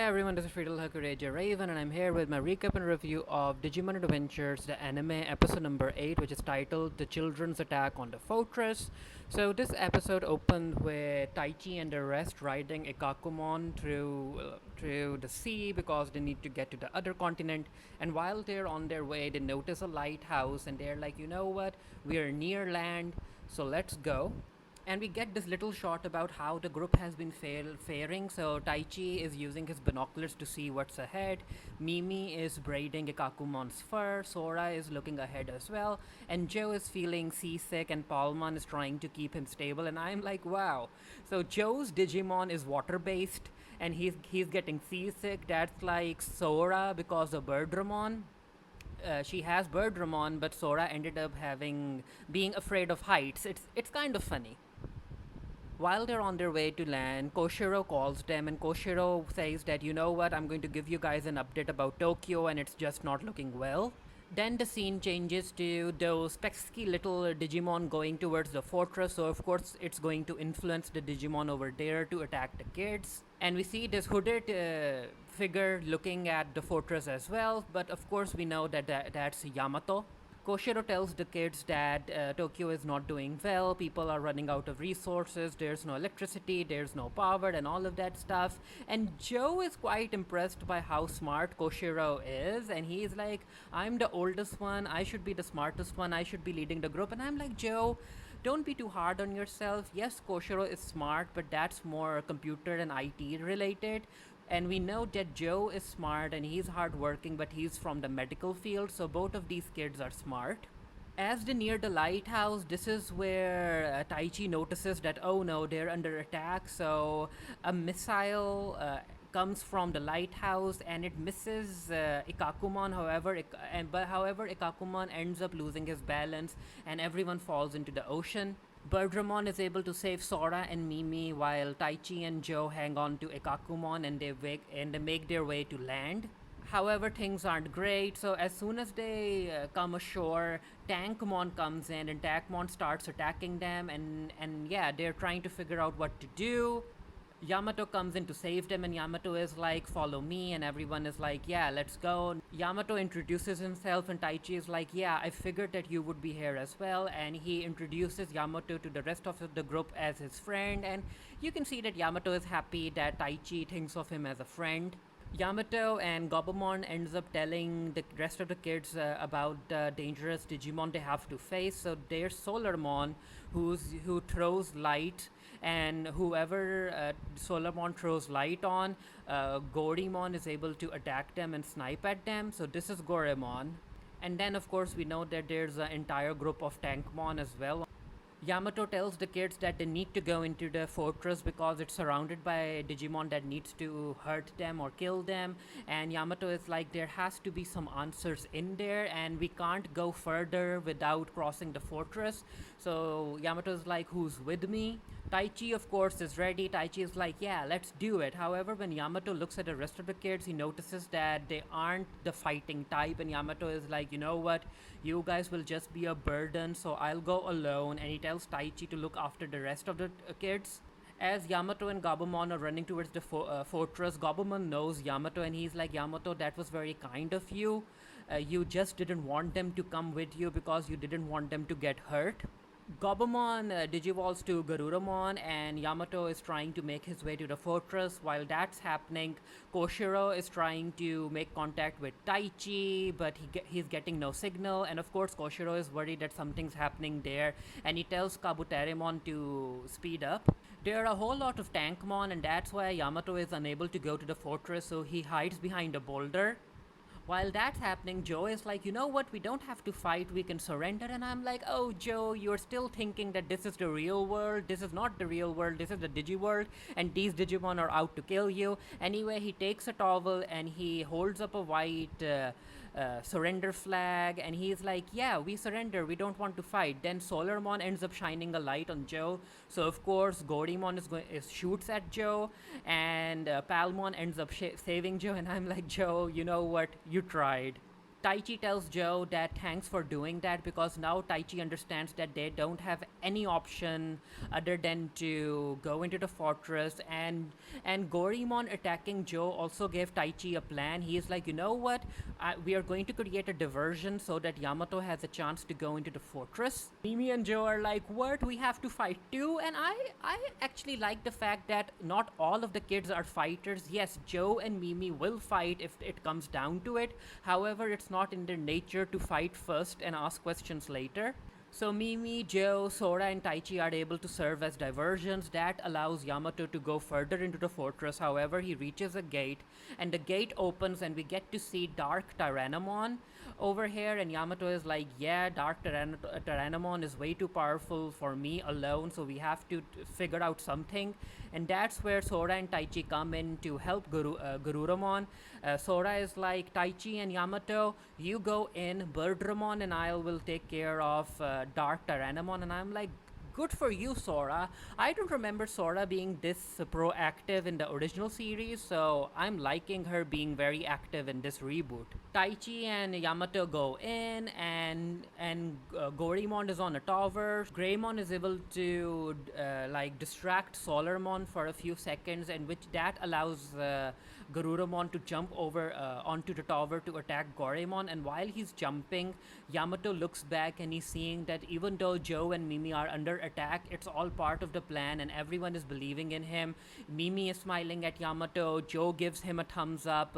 everyone, this is Friedel Hakureja Raven, and I'm here with my recap and review of Digimon Adventures, the anime episode number 8, which is titled The Children's Attack on the Fortress. So, this episode opened with Taichi and the rest riding Ikakumon through the sea because they need to get to the other continent. And while they're on their way, they notice a lighthouse and they're like, you know what, we are near land, so let's go. And we get this little shot about how the group has been faring. So Taichi is using his binoculars to see what's ahead. Mimi is braiding Ikakumon's fur. Sora is looking ahead as well. And Joe is feeling seasick and Palmon is trying to keep him stable. And I'm like, wow. So Joe's Digimon is water-based and he's getting seasick. That's like Sora because of Birdramon. She has Birdramon, but Sora ended up being afraid of heights. It's kind of funny. While they're on their way to land, Koshiro calls them, and Koshiro says that, you know what, I'm going to give you guys an update about Tokyo, and it's just not looking well. Then the scene changes to those pesky little Digimon going towards the fortress, so of course it's going to influence the Digimon over there to attack the kids. And we see this hooded figure looking at the fortress as well, but of course we know that's Yamato. Koshiro tells the kids that Tokyo is not doing well, people are running out of resources, there's no electricity, there's no power, and all of that stuff. And Joe is quite impressed by how smart Koshiro is, and he's like, I'm the oldest one, I should be the smartest one, I should be leading the group. And I'm like, Joe, don't be too hard on yourself. Yes, Koshiro is smart, but that's more computer and IT related. And we know that Joe is smart and he's hardworking, but he's from the medical field, so both of these kids are smart. As they near the lighthouse, this is where Taichi notices that, oh no, they're under attack. So a missile comes from the lighthouse and it misses Ikakumon. However, Ikakumon ends up losing his balance and everyone falls into the ocean. Birdramon is able to save Sora and Mimi while Taichi and Joe hang on to Ikakumon and they make their way to land. However, things aren't great, so as soon as they come ashore, Tankmon comes in and Tankmon starts attacking them, and yeah, they're trying to figure out what to do. Yamato comes in to save them, and Yamato is like, follow me, and everyone is like, yeah, let's go. Yamato introduces himself, and Taichi is like, yeah, I figured that you would be here as well, and he introduces Yamato to the rest of the group as his friend, and you can see that Yamato is happy that Taichi thinks of him as a friend. Yamato and Gobamon ends up telling the rest of the kids about the dangerous Digimon they have to face. So there's Solarmon, who throws light, and whoever Solarmon throws light on, Gorimon is able to attack them and snipe at them. So this is Goemon. And then of course we know that there's an entire group of Tankmon as well. Yamato tells the kids that they need to go into the fortress because it's surrounded by Digimon that needs to hurt them or kill them. And Yamato is like, there has to be some answers in there and we can't go further without crossing the fortress. So Yamato is like, who's with me? Taichi of course is ready. Taichi is like, yeah, let's do it. However, when Yamato looks at the rest of the kids, he notices that they aren't the fighting type, and Yamato is like, you know what, you guys will just be a burden, so I'll go alone. And he tells Taichi to look after the rest of the kids. As Yamato and Gabumon are running towards the fortress, Gabumon knows Yamato and he's like, Yamato, that was very kind of you. You just didn't want them to come with you because you didn't want them to get hurt. Gobamon digivolves to Garuramon, and Yamato is trying to make his way to the fortress. While that's happening, Koshiro is trying to make contact with Taichi, but he's getting no signal. And of course, Koshiro is worried that something's happening there, and he tells Kabuterimon to speed up. There are a whole lot of Tankmon, and that's why Yamato is unable to go to the fortress, so he hides behind a boulder. While that's happening, Joe is like, you know what, we don't have to fight, we can surrender. And I'm like, oh, Joe, you're still thinking that this is the real world. This is not the real world, this is the Digiworld, and these Digimon are out to kill you. Anyway, he takes a towel and he holds up a white surrender flag, and he's like, yeah, we surrender, we don't want to fight. Then Solarmon ends up shining a light on Joe, so of course Gorimon shoots at Joe, and Palmon ends up saving Joe. And I'm like, Joe, you know what, you tried. Taichi tells Joe that thanks for doing that, because now Taichi understands that they don't have any option other than to go into the fortress. And Gorimon attacking Joe also gave Taichi a plan. He is like, you know what? We are going to create a diversion so that Yamato has a chance to go into the fortress. Mimi and Joe are like, what? We have to fight too? And I actually like the fact that not all of the kids are fighters. Yes, Joe and Mimi will fight if it comes down to it. However, it's not in their nature to fight first and ask questions later. So Mimi, Joe, Sora, and Taichi are able to serve as diversions. That allows Yamato to go further into the fortress. However, he reaches a gate, and the gate opens, and we get to see Dark Tyrannomon over here. And Yamato is like, yeah, Dark Tyrannomon is way too powerful for me alone, so we have to figure out something. And that's where Sora and Taichi come in to help Garurumon. Sora is like, Taichi and Yamato, you go in, Birdramon and I will take care of Dark Tyrannomon. And I'm like, good for you, Sora. I don't remember Sora being this proactive in the original series, so I'm liking her being very active in this reboot. Taichi and Yamato go in, and Gorimon is on a tower. Greymon is able to distract Solarmon for a few seconds, and which that allows Garurumon to jump over onto the tower to attack Goemon. And while he's jumping, Yamato looks back and he's seeing that even though Joe and Mimi are under attack, it's all part of the plan and everyone is believing in him. Mimi is smiling at Yamato, Joe gives him a thumbs up,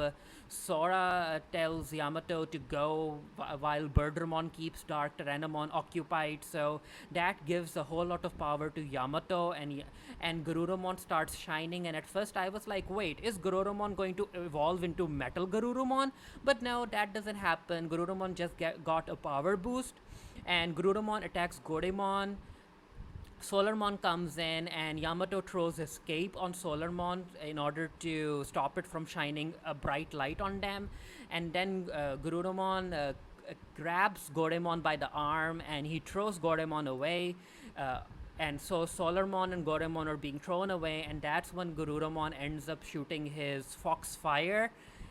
Sora tells Yamato to go while Birdramon keeps Dark Tyrannomon occupied. So that gives a whole lot of power to Yamato, and Garurumon starts shining. And at first I was like, wait, is Garurumon going to evolve into Metal Garurumon? But no, that doesn't happen. Garurumon just got a power boost, and Garurumon attacks Goemon. Solarmon comes in, and Yamato throws escape on Solarmon in order to stop it from shining a bright light on them. And then Garurumon grabs Goemon by the arm and he throws Goemon away. And so Solarmon and Goemon are being thrown away, and that's when Garurumon ends up shooting his Foxfire.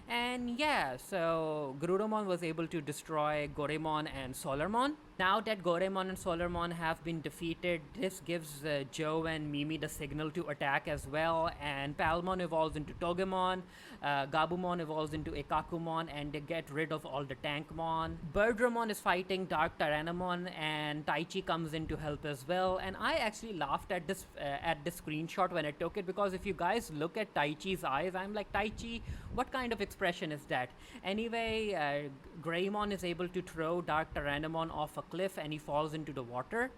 And yeah, so Garurumon was able to destroy Goemon and Solarmon. Now that Goemon and Solarmon have been defeated, this gives Joe and Mimi the signal to attack as well. And Palmon evolves into Togemon, Gabumon evolves into Ekakumon, and they get rid of all the Tankmon. Birdramon is fighting Dark Tyrannomon, and Taichi comes in to help as well. And I actually laughed at this screenshot when I took it, because if you guys look at Taichi's eyes, I'm like, Taichi, what kind of expression is that? Anyway, Greymon is able to throw Dark Tyrannomon off a cliff, and he falls into the water.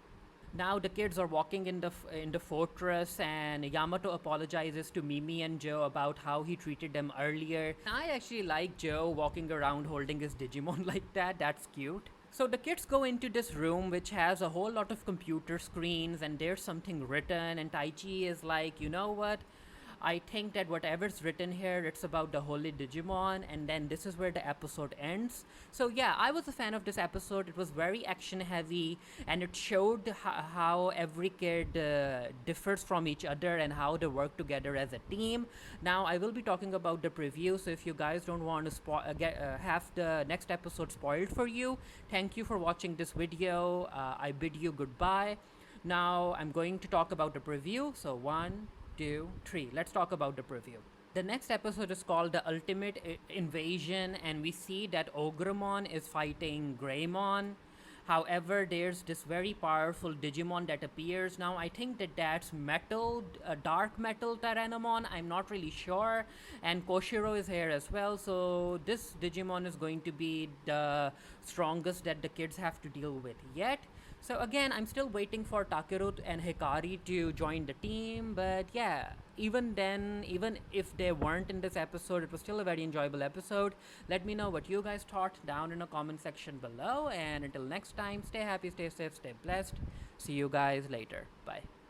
Now the kids are walking in the fortress, and Yamato apologizes to Mimi and Joe about how he treated them earlier. I actually like Joe walking around holding his Digimon like that. That's cute. So the kids go into this room which has a whole lot of computer screens, and there's something written, and Taichi is like, you know what? I think that whatever's written here, it's about the Holy Digimon, and then this is where the episode ends. So yeah, I was a fan of this episode. It was very action heavy, and it showed how every kid differs from each other and how they work together as a team. Now I will be talking about the preview, so if you guys don't want to have the next episode spoiled for you, thank you for watching this video. I bid you goodbye. Now I'm going to talk about the preview, so 1, 2, 3. Let's talk about the preview. The next episode is called The Ultimate Invasion, and we see that Ogremon is fighting Greymon. However, there's this very powerful Digimon that appears. Now I think that that's Metal, Dark Metal Tyrannomon. I'm not really sure. And Koshiro is here as well. So this Digimon is going to be the strongest that the kids have to deal with yet. So again, I'm still waiting for Takeru and Hikari to join the team, but yeah, even then, even if they weren't in this episode, it was still a very enjoyable episode. Let me know what you guys thought down in the comment section below, and until next time, stay happy, stay safe, stay blessed. See you guys later. Bye.